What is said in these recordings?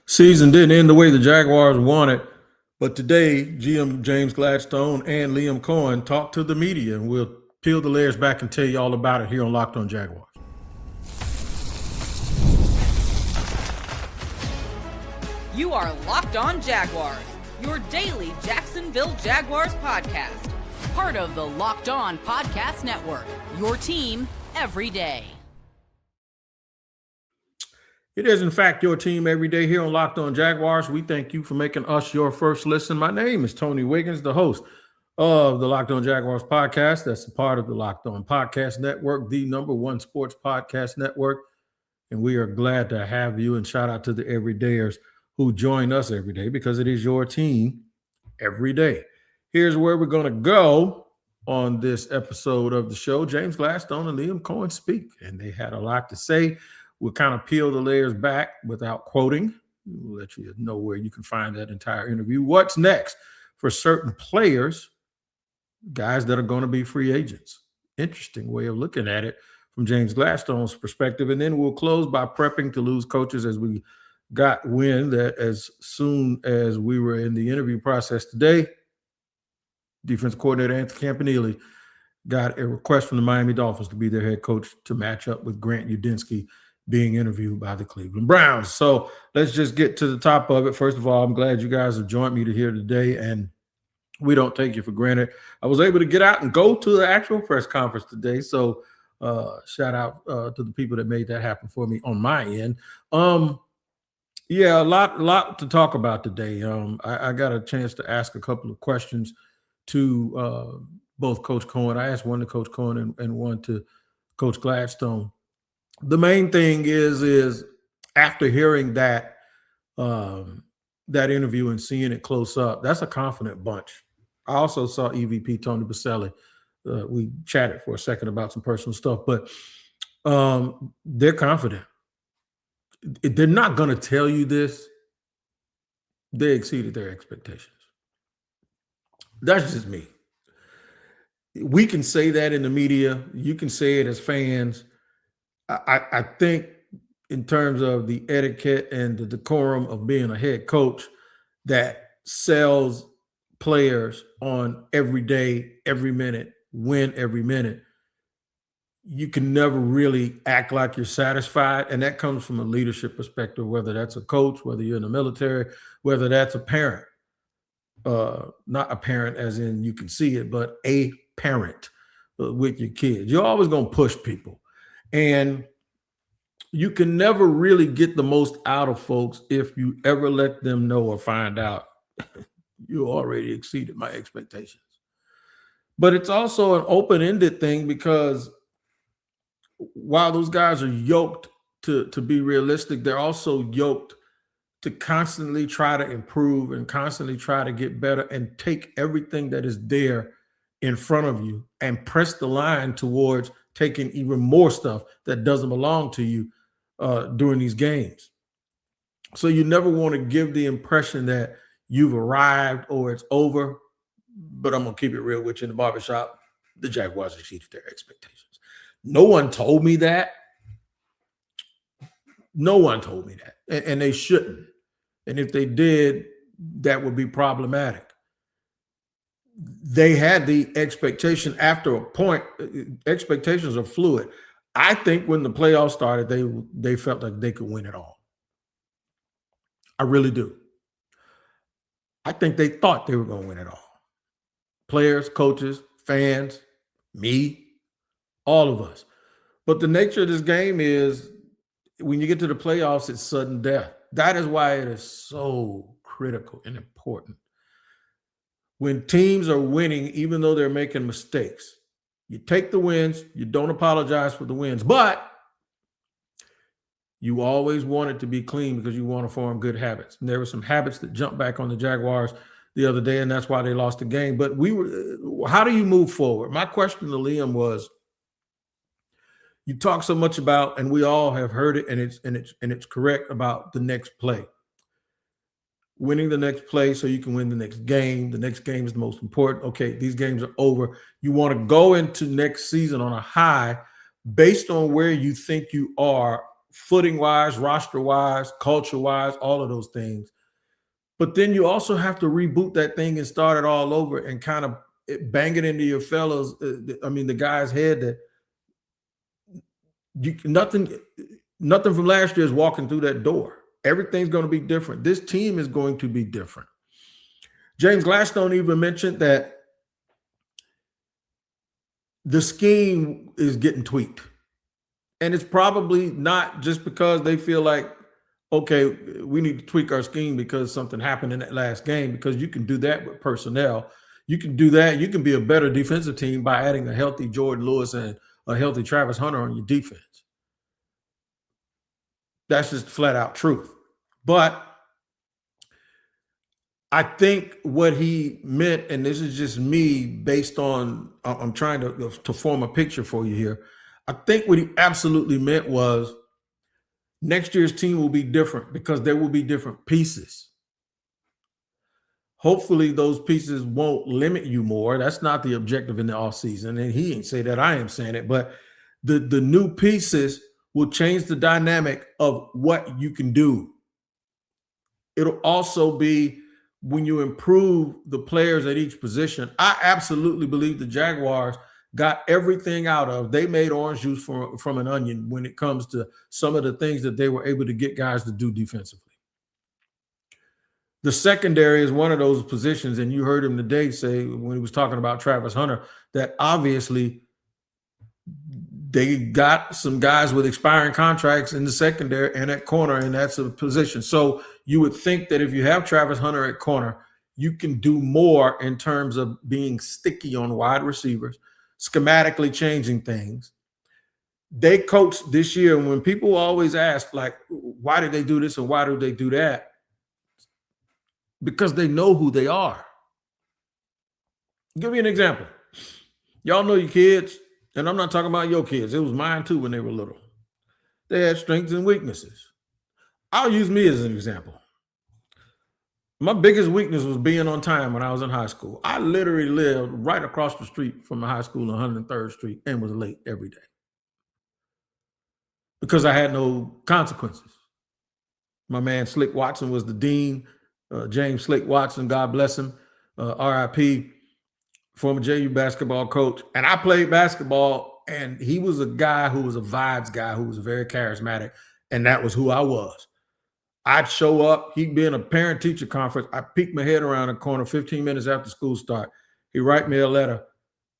Season didn't end the way the Jaguars wanted, but today GM James Gladstone and Liam Coen talked to the media, and we'll peel the layers back and tell you all about it here on Locked On Jaguars. You are Locked On Jaguars, your daily Jacksonville Jaguars podcast. Part of the Locked On Podcast Network, your team every day. It is, in fact, your team every day here on Locked On Jaguars. We thank you for making us your first listen. My name is Tony Wiggins, the host of the Locked On Jaguars podcast. That's a part of the Locked On Podcast Network, the #1 sports podcast network. And we are glad to have you. And shout out to the everydayers who join us every day, because it is your team every day. Here's where we're going to go on this episode of the show. James Gladstone and Liam Coen speak, and they had a lot to say. We'll kind of peel the layers back without quoting. We'll let you know where you can find that entire interview. What's next for certain players, guys that are going to be free agents? Interesting way of looking at it from James Gladstone's perspective. And then we'll close by prepping to lose coaches, as we got wind that as soon as we were in the interview process today, defense coordinator Anthony Campanile got a request from the Miami Dolphins to be their head coach to match up with Grant Udinski being interviewed by the Cleveland Browns. So let's just get to the top of it. First of all, I'm glad you guys have joined me here today, and we don't take you for granted. I was able to get out and go to the actual press conference today, so shout out to the people that made that happen for me on my end. Yeah, a lot to talk about today. I got a chance to ask a couple of questions to both Coach Coen. I asked one to Coach Coen and one to Coach Gladstone. The main thing is after hearing that interview and seeing it close up, that's a confident bunch. I also saw EVP Tony Baselli. We chatted for a second about some personal stuff, but they're confident. They're not going to tell you this. They exceeded their expectations. That's just me. We can say that in the media. You can say it as fans. I think in terms of the etiquette and the decorum of being a head coach that sells players on every day, every minute, win every minute, you can never really act like you're satisfied. And that comes from a leadership perspective, whether that's a coach, whether you're in the military, whether that's a parent. Not a parent as in you can see it, but a parent with your kids. You're always going to push people. And you can never really get the most out of folks if you ever let them know or find out you already exceeded my expectations. But it's also an open-ended thing, because while those guys are yoked to be realistic, they're also yoked to constantly try to improve and constantly try to get better and take everything that is there in front of you and press the line towards taking even more stuff that doesn't belong to you during these games. So you never want to give the impression that you've arrived or it's over. But I'm going to keep it real with you in the barbershop. The Jaguars exceeded their expectations. No one told me that. No one told me that. And they shouldn't. And if they did, that would be problematic. They had the expectation after a point. Expectations are fluid. I think when the playoffs started, they felt like they could win it all. I really do. I think they thought they were going to win it all. Players, coaches, fans, me, all of us. But the nature of this game is when you get to the playoffs, it's sudden death. That is why it is so critical and important. When teams are winning, even though they're making mistakes, you take the wins, you don't apologize for the wins, but you always want it to be clean because you want to form good habits. And there were some habits that jumped back on the Jaguars the other day, and that's why they lost the game. But how do you move forward? My question to Liam was, you talk so much about, and we all have heard it, and it's correct, about the next play. Winning the next play so you can win the next game. The next game is the most important. Okay, these games are over. You want to go into next season on a high based on where you think you are footing-wise, roster-wise, culture-wise, all of those things. But then you also have to reboot that thing and start it all over and kind of bang it into your fellows. The guy's head that nothing from last year is walking through that door. Everything's going to be different. This team is going to be different. James Gladstone even mentioned that the scheme is getting tweaked. And it's probably not just because they feel like, okay, we need to tweak our scheme because something happened in that last game, because you can do that with personnel. You can do that. You can be a better defensive team by adding a healthy Jordan Lewis and a healthy Travis Hunter on your defense. That's just flat out truth. But I think what he meant, and this is just me based on, I'm trying to form a picture for you here. I think what he absolutely meant was next year's team will be different because there will be different pieces. Hopefully those pieces won't limit you more. That's not the objective in the offseason. And he ain't say that, I am saying it. But the new pieces will change the dynamic of what you can do. It'll also be when you improve the players at each position. I absolutely believe the Jaguars got everything out of. They made orange juice from an onion when it comes to some of the things that they were able to get guys to do defensively. The secondary is one of those positions, and you heard him today say when he was talking about Travis Hunter that obviously they got some guys with expiring contracts in the secondary and at corner, and that's a position. So you would think that if you have Travis Hunter at corner, you can do more in terms of being sticky on wide receivers, schematically changing things. They coached this year, and when people always ask, like, why did they do this or why do they do that? Because they know who they are. I'll give you an example. Y'all know your kids, and I'm not talking about your kids. It was mine too when they were little. They had strengths and weaknesses. I'll use me as an example. My biggest weakness was being on time when I was in high school. I literally lived right across the street from the high school on 103rd Street and was late every day because I had no consequences. My man Slick Watson was the dean. James Slick Watson, God bless him, RIP, former JU basketball coach. And I played basketball, and he was a guy who was a vibes guy who was very charismatic, and that was who I was. I'd show up. He'd be in a parent-teacher conference. I'd peek my head around the corner 15 minutes after school start. He'd write me a letter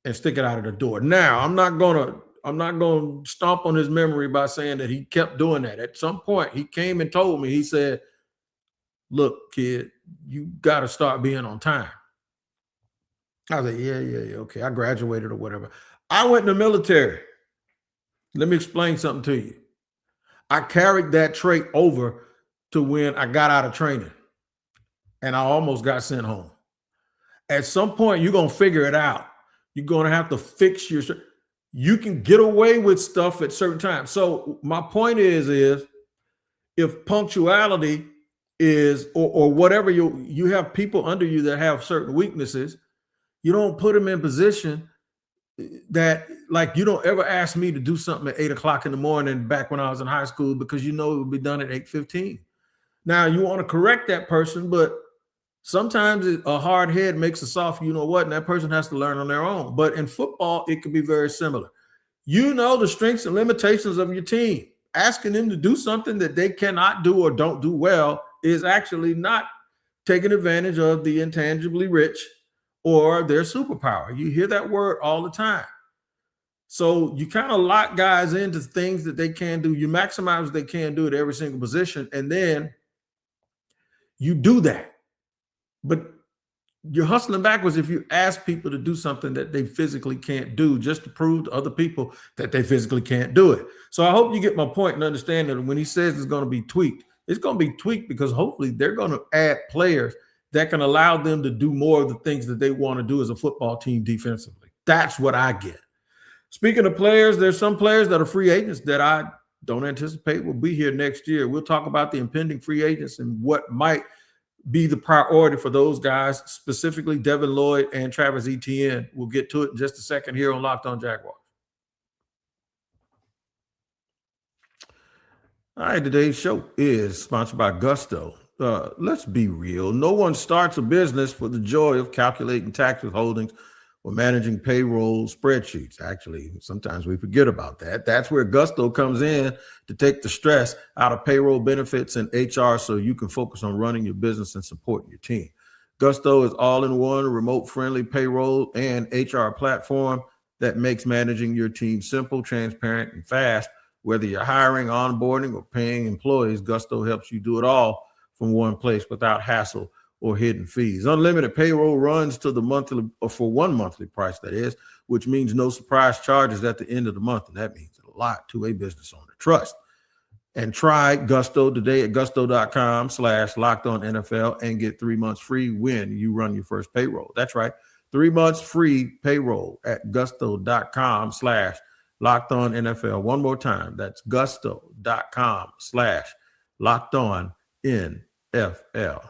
and stick it out of the door. Now, I'm not gonna stomp on his memory by saying that he kept doing that. At some point, he came and told me, he said, look, kid, you got to start being on time. I was like, yeah, okay. I graduated or whatever. I went in the military. Let me explain something to you. I carried that trait over to when I got out of training, and I almost got sent home. At some point, you're going to figure it out. You're going to have to fix your – you can get away with stuff at certain times. So my point is if punctuality – is or whatever, you have people under you that have certain weaknesses, you don't put them in position that, like, you don't ever ask me to do something at 8 o'clock in the morning back when I was in high school because you know it would be done at 8:15. Now you want to correct that person, but sometimes a hard head makes a soft you know what, and that person has to learn on their own. But in football, it can be very similar. You know the strengths and limitations of your team. Asking them to do something that they cannot do or don't do well is actually not taking advantage of the intangibly rich or their superpower. You hear that word all the time. So you kind of lock guys into things that they can do. You maximize what they can do at every single position, and then you do that. But you're hustling backwards if you ask people to do something that they physically can't do just to prove to other people that they physically can't do it. So I hope you get my point and understand that when he says it's going to be tweaked, it's going to be tweaked because hopefully they're going to add players that can allow them to do more of the things that they want to do as a football team defensively. That's what I get. Speaking of players, there's some players that are free agents that I don't anticipate will be here next year. We'll talk about the impending free agents and what might be the priority for those guys, specifically Devin, Lloyd, and Travis Etienne. We'll get to it in just a second here on Locked On Jaguars. All right, today's show is sponsored by Gusto. Let's be real. No one starts a business for the joy of calculating tax withholdings or managing payroll spreadsheets. Actually, sometimes we forget about that. That's where Gusto comes in to take the stress out of payroll, benefits, and HR so you can focus on running your business and supporting your team. Gusto is all-in-one, remote-friendly payroll and HR platform that makes managing your team simple, transparent, and fast. Whether you're hiring, onboarding, or paying employees, Gusto helps you do it all from one place without hassle or hidden fees. Unlimited payroll runs to the monthly, or for one monthly price, that is, which means no surprise charges at the end of the month. And that means a lot to a business owner. Trust. And try Gusto today at gusto.com/lockedonNFL and get 3 months free when you run your first payroll. That's right. 3 months free payroll at gusto.com/LockedOnNFL. One more time. That's gusto.com/LockedOnNFL.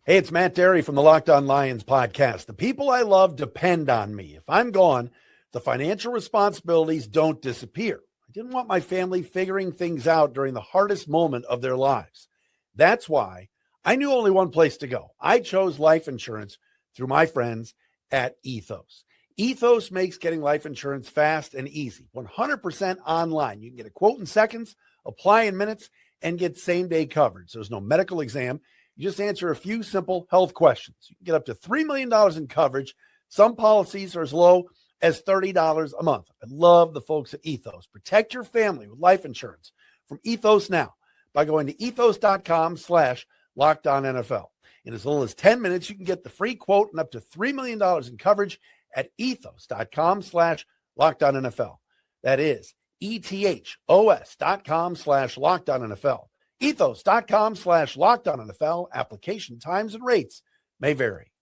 Hey, it's Matt Derry from the Locked On Lions podcast. The people I love depend on me. If I'm gone, the financial responsibilities don't disappear. I didn't want my family figuring things out during the hardest moment of their lives. That's why I knew only one place to go. I chose life insurance through my friends at Ethos. Ethos makes getting life insurance fast and easy, 100% online. You can get a quote in seconds, apply in minutes, and get same-day coverage. There's no medical exam. You just answer a few simple health questions. You can get up to $3 million in coverage. Some policies are as low as $30 a month. I love the folks at Ethos. Protect your family with life insurance from Ethos now by going to ethos.com/LockedOnNFL. In as little as 10 minutes, you can get the free quote and up to $3 million in coverage at ethos.com/LockedOnNFL. That is ethos.com/LockedOnNFL. Ethos.com/LockedOnNFL. Application times and rates may vary.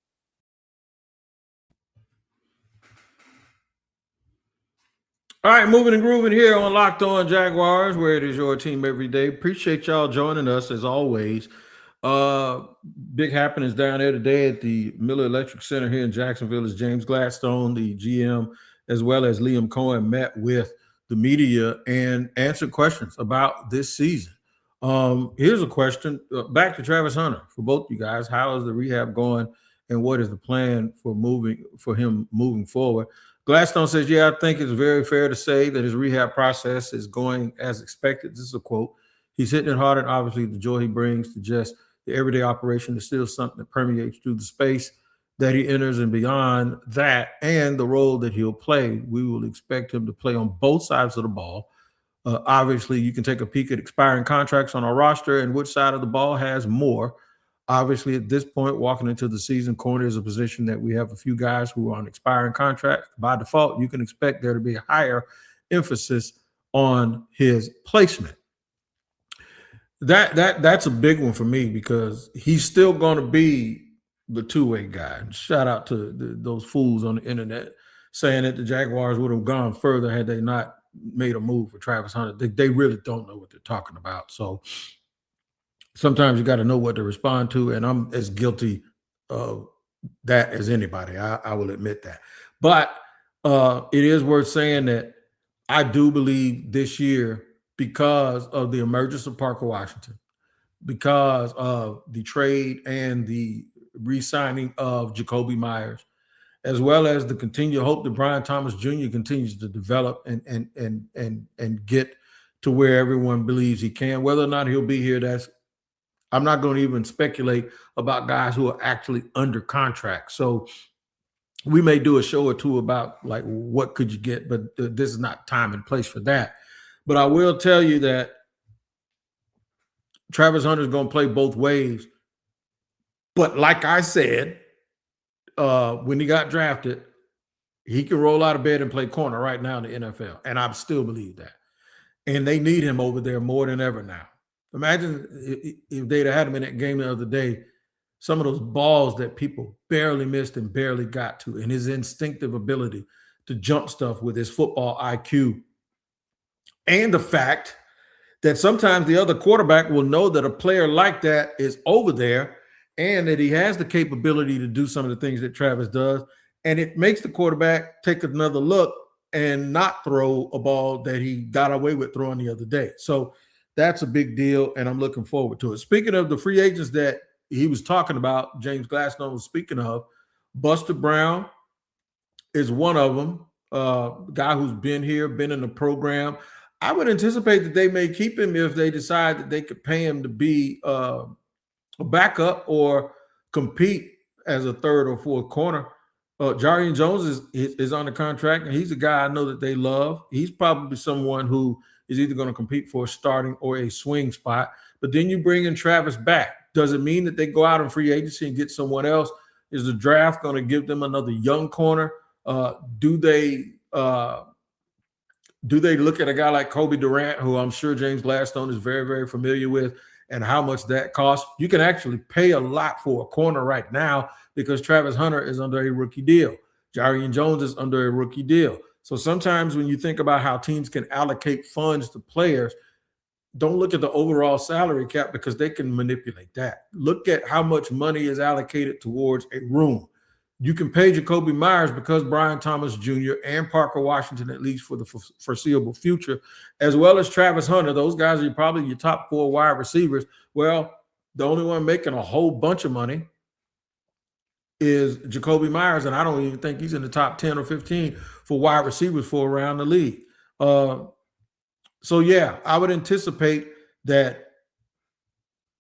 All right, moving and grooving here on Locked On Jaguars, where it is your team every day. Appreciate y'all joining us as always. Big happenings down there today at the Miller Electric Center here in Jacksonville as James Gladstone, the GM, as well as Liam Coen, met with the media and answered questions about this season. Here's a question back to Travis Hunter for both you guys. How is the rehab going, and what is the plan for him moving forward? Gladstone says, yeah, I think it's very fair to say that his rehab process is going as expected. This is a quote. He's hitting it hard, and obviously the joy he brings to just the everyday operation is still something that permeates through the space that he enters, and beyond that and the role that he'll play, we will expect him to play on both sides of the ball. Obviously, you can take a peek at expiring contracts on our roster and which side of the ball has more. Obviously, at this point, walking into the season, corner is a position that we have a few guys who are on expiring contracts. By default, you can expect there to be a higher emphasis on his placement. That's a big one for me because he's still going to be the two-way guy. Shout out to those fools on the internet saying that the Jaguars would have gone further had they not made a move for Travis Hunter. They really don't know what they're talking about. So sometimes you got to know what to respond to, and I'm as guilty of that as anybody. I will admit that. But it is worth saying that I do believe this year, because of the emergence of Parker Washington, because of the trade and the re-signing of Jacoby Myers, as well as the continued hope that Brian Thomas Jr. continues to develop and get to where everyone believes he can. Whether or not he'll be here, I'm not going to even speculate about guys who are actually under contract. So we may do a show or two about like what could you get, but this is not time and place for that. But I will tell you that Travis Hunter is going to play both ways. But like I said, when he got drafted, he can roll out of bed and play corner right now in the NFL. And I still believe that. And they need him over there more than ever now. Imagine if they'd have had him in that game the other day, some of those balls that people barely missed and barely got to, and his instinctive ability to jump stuff with his football IQ. And the fact that sometimes the other quarterback will know that a player like that is over there and that he has the capability to do some of the things that Travis does. And it makes the quarterback take another look and not throw a ball that he got away with throwing the other day. So that's a big deal, and I'm looking forward to it. Speaking of the free agents that he was talking about, James Gladstone was speaking of, Buster Brown is one of them, guy who's been here, been in the program. I would anticipate that they may keep him if they decide that they could pay him to be a backup or compete as a third or fourth corner. Jarian Jones is on the contract, and he's a guy I know that they love. He's probably someone who is either going to compete for a starting or a swing spot. But then you bring in Travis back. Does it mean that they go out in free agency and get someone else? Is the draft going to give them another young corner? Do they look at a guy like Kobe Durant, who I'm sure James Gladstone is very, very familiar with, and how much that costs? You can actually pay a lot for a corner right now because Travis Hunter is under a rookie deal. Jarian Jones is under a rookie deal. So sometimes when you think about how teams can allocate funds to players, don't look at the overall salary cap because they can manipulate that. Look at how much money is allocated towards a room. You can pay Jacoby Myers because Brian Thomas Jr. and Parker Washington, at least for the foreseeable future, as well as Travis Hunter. Those guys are probably your top 4 wide receivers. Well, the only one making a whole bunch of money is Jacoby Myers, and I don't even think he's in the top 10 or 15 for wide receivers for around the league. So, yeah, I would anticipate that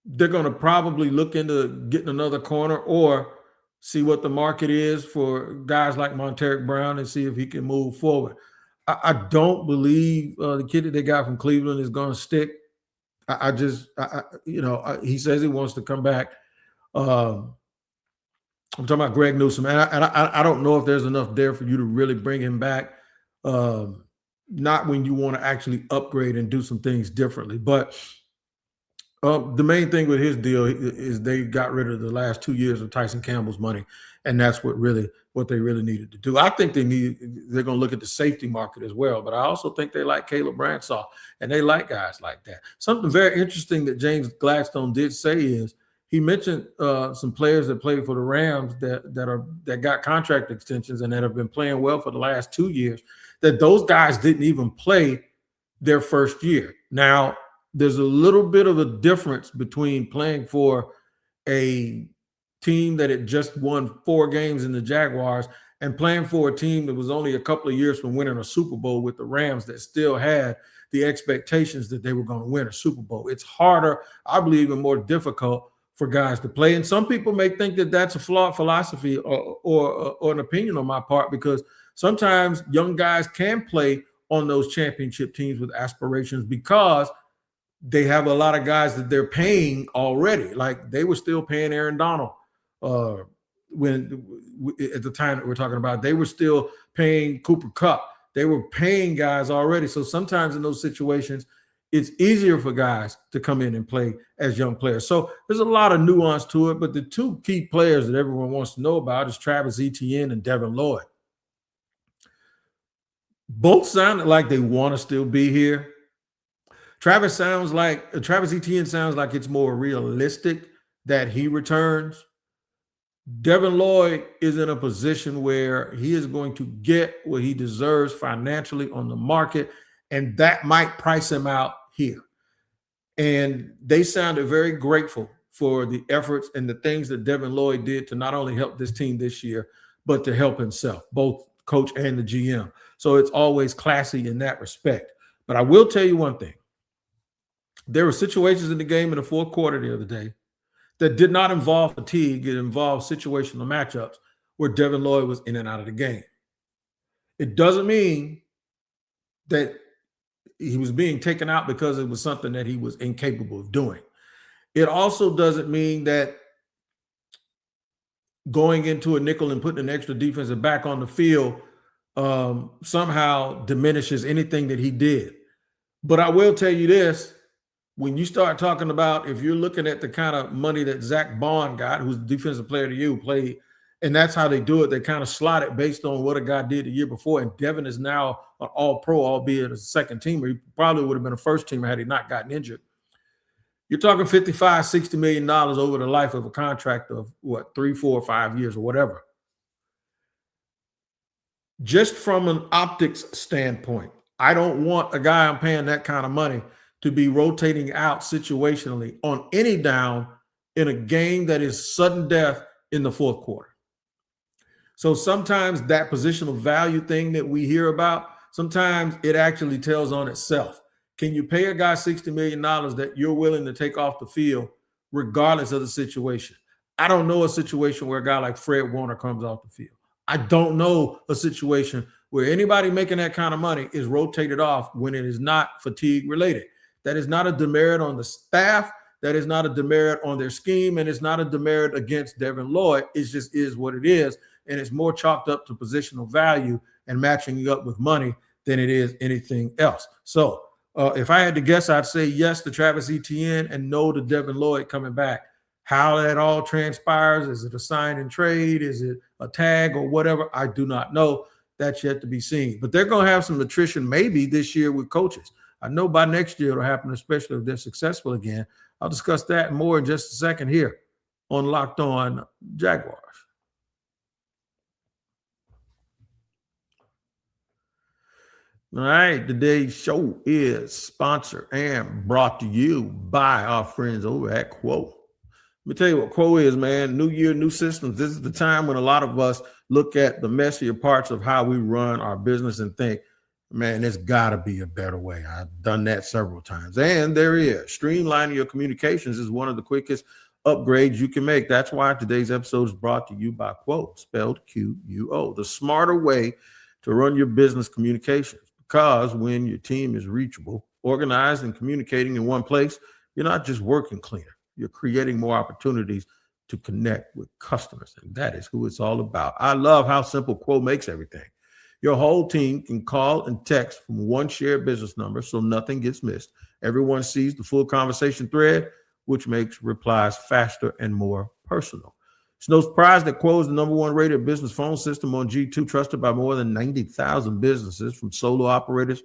they're going to probably look into getting another corner or see what the market is for guys like Monteric Brown and see if he can move forward. I don't believe the kid that they got from Cleveland is going to stick. He says he wants to come back. I'm talking about Greg Newsome, and I don't know if there's enough there for you to really bring him back. Not when you want to actually upgrade and do some things differently. But the main thing with his deal is they got rid of the last 2 years of Tyson Campbell's money, and that's what they really needed to do. I think they're going to look at the safety market as well, but I also think they like Caleb Branshaw, and they like guys like that. Something very interesting that James Gladstone did say is he mentioned some players that played for the Rams that got contract extensions and that have been playing well for the last 2 years, that those guys didn't even play their first year. Now, there's a little bit of a difference between playing for a team that had just won 4 games in the Jaguars and playing for a team that was only a couple of years from winning a Super Bowl with the Rams that still had the expectations that they were going to win a Super Bowl. It's harder, I believe, and more difficult for guys to play. And some people may think that that's a flawed philosophy or an opinion on my part, because sometimes young guys can play on those championship teams with aspirations because they have a lot of guys that they're paying already. Like they were still paying Aaron Donald when at the time that we're talking about. They were still paying Cooper Kupp. They were paying guys already. So sometimes in those situations, it's easier for guys to come in and play as young players. So there's a lot of nuance to it, but the 2 key players that everyone wants to know about is Travis Etienne and Devin Lloyd. Both sounded like they want to still be here. Travis Etienne sounds like it's more realistic that he returns. Devin Lloyd is in a position where he is going to get what he deserves financially on the market, and that might price him out here. And they sounded very grateful for the efforts and the things that Devin Lloyd did to not only help this team this year, but to help himself, both coach and the GM. So it's always classy in that respect. But I will tell you one thing. There were situations in the game in the fourth quarter the other day that did not involve fatigue. It involved situational matchups where Devin Lloyd was in and out of the game. It doesn't mean that he was being taken out because it was something that he was incapable of doing. It also doesn't mean that going into a nickel and putting an extra defensive back on the field somehow diminishes anything that he did. But I will tell you this. When you start talking about, if you're looking at the kind of money that Zach Bond got, who's the defensive player to you, played, and that's how they do it, they kind of slot it based on what a guy did the year before. And Devin is now an all-pro, albeit a second teamer. He probably would have been a first teamer had he not gotten injured. You're talking $55, $60 million over the life of a contract of what, 3, 4, 5 years or whatever. just from an optics standpoint, I don't want a guy I'm paying that kind of money to be rotating out situationally on any down in a game that is sudden death in the fourth quarter. So sometimes that positional value thing that we hear about, sometimes it actually tells on itself. Can you pay a guy $60 million that you're willing to take off the field regardless of the situation? I don't know a situation where a guy like Fred Warner comes off the field. I don't know a situation where anybody making that kind of money is rotated off when it is not fatigue related. That is not a demerit on the staff. That is not a demerit on their scheme. And it's not a demerit against Devin Lloyd. It just is what it is. And it's more chalked up to positional value and matching up with money than it is anything else. So if I had to guess, I'd say yes to Travis Etienne and no to Devin Lloyd coming back. How that all transpires, is it a sign and trade? Is it a tag or whatever? I do not know. That's yet to be seen. But they're going to have some attrition maybe this year with coaches. I know by next year it'll happen, especially if they're successful again. I'll discuss that more in just a second here on Locked On Jaguars. All right, today's show is sponsored and brought to you by our friends over at Quo. Let me tell you what Quo is, man. New year, new systems. This is the time when a lot of us look at the messier parts of how we run our business and think, man, there's got to be a better way. I've done that several times. And there is. Streamlining your communications is one of the quickest upgrades you can make. That's why today's episode is brought to you by Quo, spelled Q-U-O, the smarter way to run your business communications. Because when your team is reachable, organized, and communicating in one place, you're not just working cleaner. You're creating more opportunities to connect with customers. And that is who it's all about. I love how simple Quo makes everything. Your whole team can call and text from one shared business number so nothing gets missed. Everyone sees the full conversation thread, which makes replies faster and more personal. It's no surprise that Quo is the #1 rated business phone system on G2, trusted by more than 90,000 businesses, from solo operators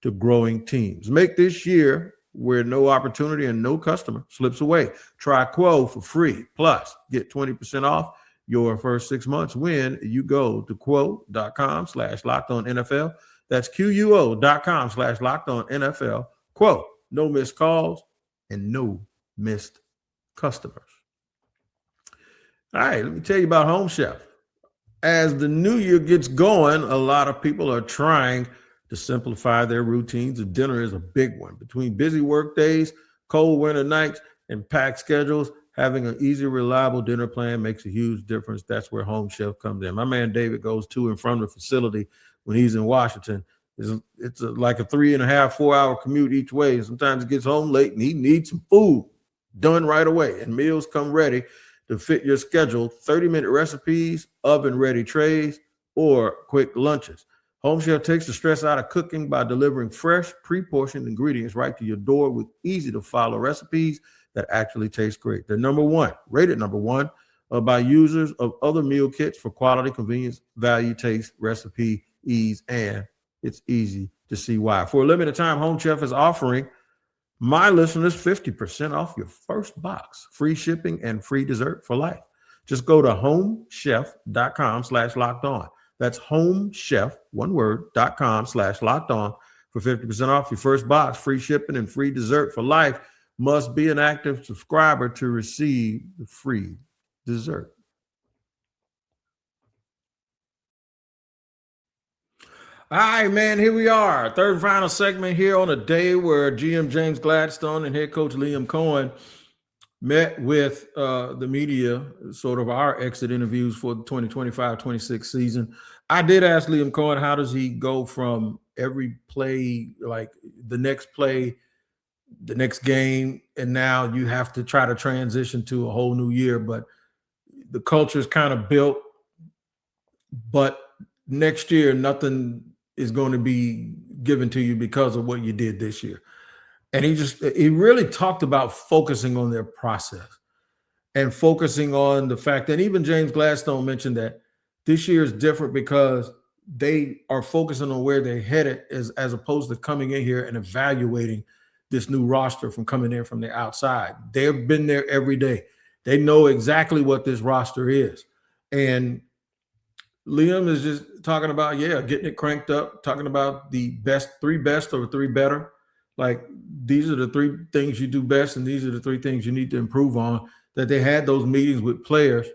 to growing teams. Make this year where no opportunity and no customer slips away. Try Quo for free. Plus, get 20% off your first 6 months when you go to quo.com/lockedonnfl. That's QUO.com/lockedonnfl. Quo, no missed calls and no missed customers. All right, let me tell you about Home Chef. As the new year gets going, a lot of people are trying to simplify their routines. And dinner is a big one. Between busy work days, cold winter nights, and packed schedules, having an easy, reliable dinner plan makes a huge difference. That's where Home Chef comes in. My man David goes to and from the facility when he's in Washington. It's like a 3.5, 4-hour commute each way. And sometimes he gets home late and he needs some food done right away. And meals come ready to fit your schedule. 30-minute recipes, oven-ready trays, or quick lunches. Home Chef takes the stress out of cooking by delivering fresh, pre-portioned ingredients right to your door with easy-to-follow recipes that actually taste great. They're rated number one by users of other meal kits for quality, convenience, value, taste, recipe, ease, and it's easy to see why. For a limited time, Home Chef is offering my listeners 50% off your first box, free shipping, and free dessert for life. Just go to homechef.com/lockedon. That's homechef, one word, .com/lockedon for 50% off your first box, free shipping, and free dessert for life. Must be an active subscriber to receive the free dessert. All right, man, here we are. Third and final segment here on a day where GM James Gladstone and head coach Liam Coen met with the media, sort of our exit interviews for the 2025-26 season. I did ask Liam Coen, how does he go from every play, like the next play, the next game, and now you have to try to transition to a whole new year, but the culture is kind of built, but next year nothing is going to be given to you because of what you did this year. And he really talked about focusing on their process and focusing on the fact that even James Gladstone mentioned that this year is different because they are focusing on where they're headed as opposed to coming in here and evaluating this new roster from coming in from the outside. They've been there every day. They know exactly what this roster is. And Liam is just talking about, getting it cranked up, talking about the three best or three better. Like, these are the three things you do best, and these are the three things you need to improve on. That they had those meetings with players,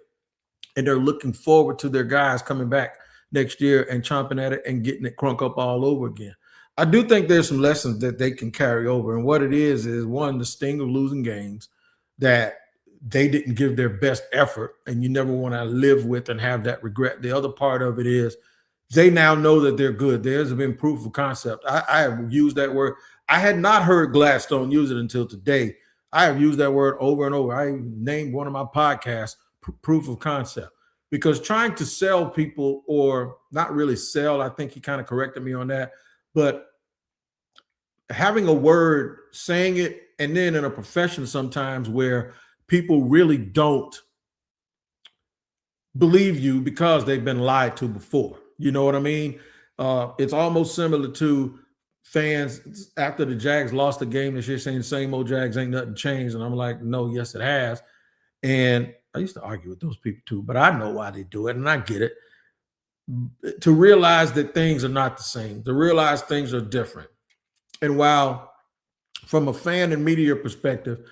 and they're looking forward to their guys coming back next year and chomping at it and getting it crunk up all over again. I do think there's some lessons that they can carry over. And what it is one, the sting of losing games that they didn't give their best effort, and you never want to live with and have that regret. The other part of it is they now know that they're good. There's been proof of concept. I have used that word. I had not heard Gladstone use it until today. I have used that word over and over. I named one of my podcasts proof of concept, because trying to sell people, or not really sell, I think he kind of corrected me on that, but having a word, saying it, and then in a profession sometimes where people really don't believe you because they've been lied to before. You know what I mean? It's almost similar to fans after the Jags lost the game this year saying the same old Jags, ain't nothing changed. And I'm like, no, yes, it has. And I used to argue with those people too, but I know why they do it, and I get it. To realize that things are not the same, to realize things are different. And while from a fan and media perspective,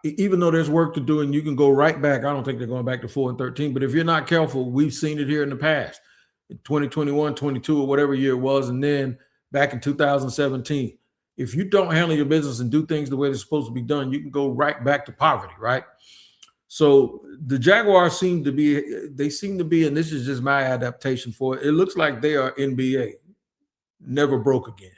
even though there's work to do and you can go right back, I don't think they're going back to 4-13, but if you're not careful, we've seen it here in the past, in 2021, 22, or whatever year it was, and then back in 2017. If you don't handle your business and do things the way they're supposed to be done, you can go right back to poverty, right? So the Jaguars seem to be, and this is just my adaptation for it, it looks like they are NBA, never broke again.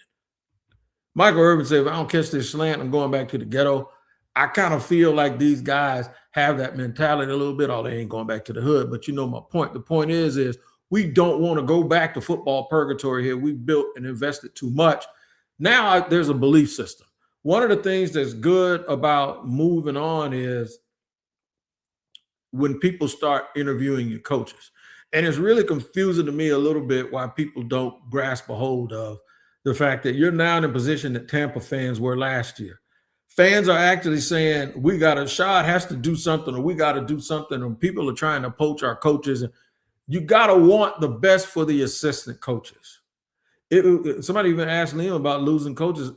Michael Irvin said, if I don't catch this slant, I'm going back to the ghetto. I kind of feel like these guys have that mentality a little bit. Oh, they ain't going back to the hood. But you know my point. The point is we don't want to go back to football purgatory here. We built and invested too much. Now there's a belief system. One of the things that's good about moving on is when people start interviewing your coaches. And it's really confusing to me a little bit why people don't grasp a hold of the fact that you're now in a position that Tampa fans were last year. Fans are actually saying, we got a shot, has to do something, or we got to do something, and people are trying to poach our coaches. You got to want the best for the assistant coaches. Somebody even asked Liam about losing coaches.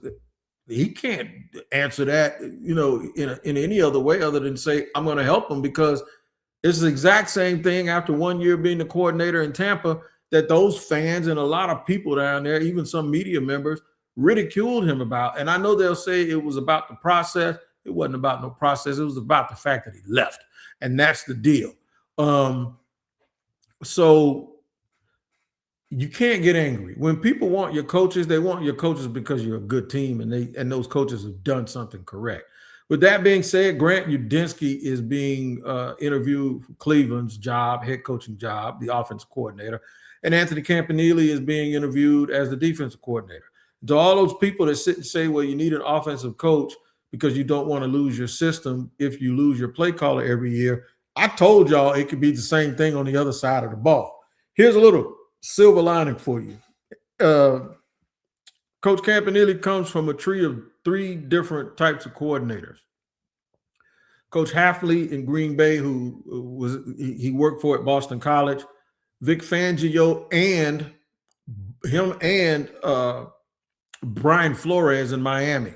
He can't answer that, in any other way other than say, I'm going to help them, because it's the exact same thing after 1 year being the coordinator in Tampa that those fans and a lot of people down there, even some media members, ridiculed him about. And I know they'll say it was about the process. It wasn't about no process. It was about the fact that he left. And that's the deal. So you can't get angry. When people want your coaches, they want your coaches because you're a good team and those coaches have done something correct. With that being said, Grant Udinski is being interviewed for Cleveland's job, head coaching job, the offensive coordinator. And Anthony Campanile is being interviewed as the defensive coordinator. To all those people that sit and say, well, you need an offensive coach because you don't want to lose your system if you lose your play caller every year, I told y'all it could be the same thing on the other side of the ball. Here's a little silver lining for you. Coach Campanile comes from a tree of 3 different types of coordinators. Coach Hafley in Green Bay, he worked for at Boston College, Vic Fangio, and Brian Flores in Miami.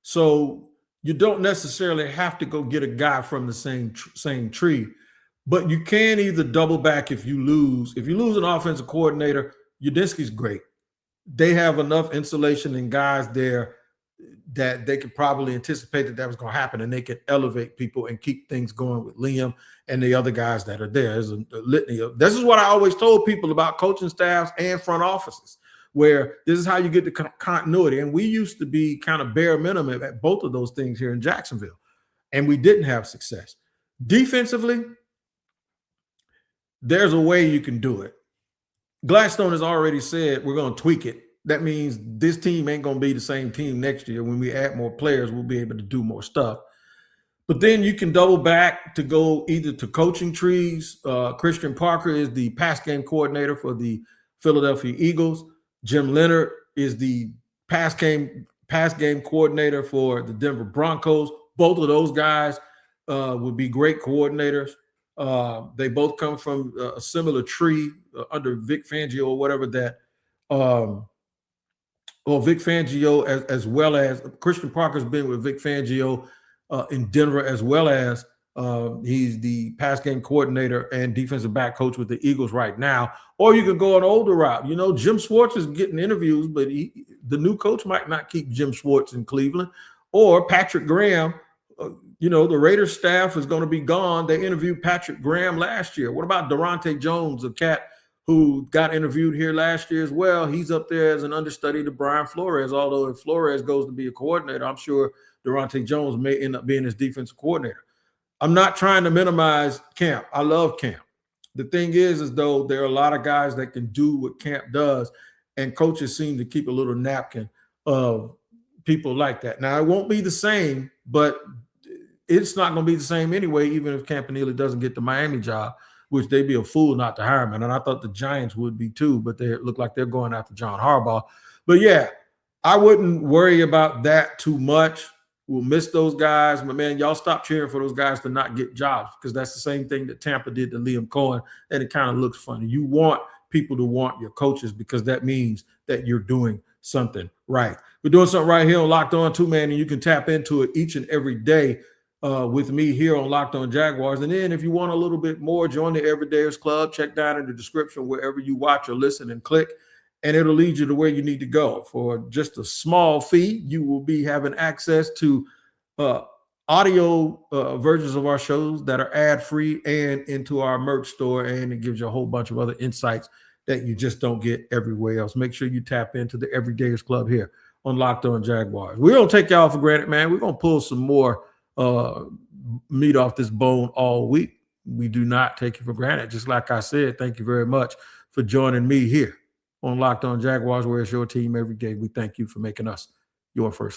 So you don't necessarily have to go get a guy from the same tree, but you can either double back if you lose. If you lose an offensive coordinator, Udinski's great. They have enough insulation and guys there that they could probably anticipate that was going to happen, and they can elevate people and keep things going with Liam and the other guys that are there. There's a litany of, this is what I always told people about coaching staffs and front offices, where this is how you get the continuity. And we used to be kind of bare minimum at both of those things here in Jacksonville, and we didn't have success. Defensively, there's a way you can do it. Gladstone has already said we're going to tweak it. That means this team ain't going to be the same team next year. When we add more players, we'll be able to do more stuff. But then you can double back to go either to coaching trees. Christian Parker is the pass game coordinator for the Philadelphia Eagles. Jim Leonard is the pass game coordinator for the Denver Broncos. Both of those guys would be great coordinators. They both come from a similar tree under Vic Fangio or whatever that, or Vic Fangio as well as Christian Parker's been with Vic Fangio in Denver, as well as he's the pass game coordinator and defensive back coach with the Eagles right now. Or you can go an older route. You know, Jim Schwartz is getting interviews, but the new coach might not keep Jim Schwartz in Cleveland. Or Patrick Graham, you know, the Raiders staff is going to be gone. They interviewed Patrick Graham last year. What about Durante Jones, a cat who got interviewed here last year as well? He's up there as an understudy to Brian Flores, although if Flores goes to be a coordinator, I'm sure Durante Jones may end up being his defensive coordinator. I'm not trying to minimize Camp. I love Camp. The thing is though, there are a lot of guys that can do what Camp does, and coaches seem to keep a little napkin of people like that. Now, it won't be the same, but it's not going to be the same anyway, even if Campanile doesn't get the Miami job, which they'd be a fool not to hire him. And I thought the Giants would be too, but they look like they're going after John Harbaugh. But yeah, I wouldn't worry about that too much. We'll miss those guys. But man, y'all stop cheering for those guys to not get jobs, because that's the same thing that Tampa did to Liam Coen, and it kind of looks funny. You want people to want your coaches because that means that you're doing something right. We're doing something right here on Locked On 2-Man, and you can tap into it each and every day with me here on Locked On Jaguars. And then if you want a little bit more, join the Everydayers Club. Check down in the description wherever you watch or listen and click, and it'll lead you to where you need to go. For just a small fee, you will be having access to audio versions of our shows that are ad-free and into our merch store, and it gives you a whole bunch of other insights that you just don't get everywhere else. Make sure you tap into the Everydayers Club here on Locked On Jaguars. We don't take y'all for granted, man. We're going to pull some more meat off this bone all week. We do not take you for granted. Just like I said, thank you very much for joining me here on Locked On Jaguars, where it's your team every day. We thank you for making us your first listen.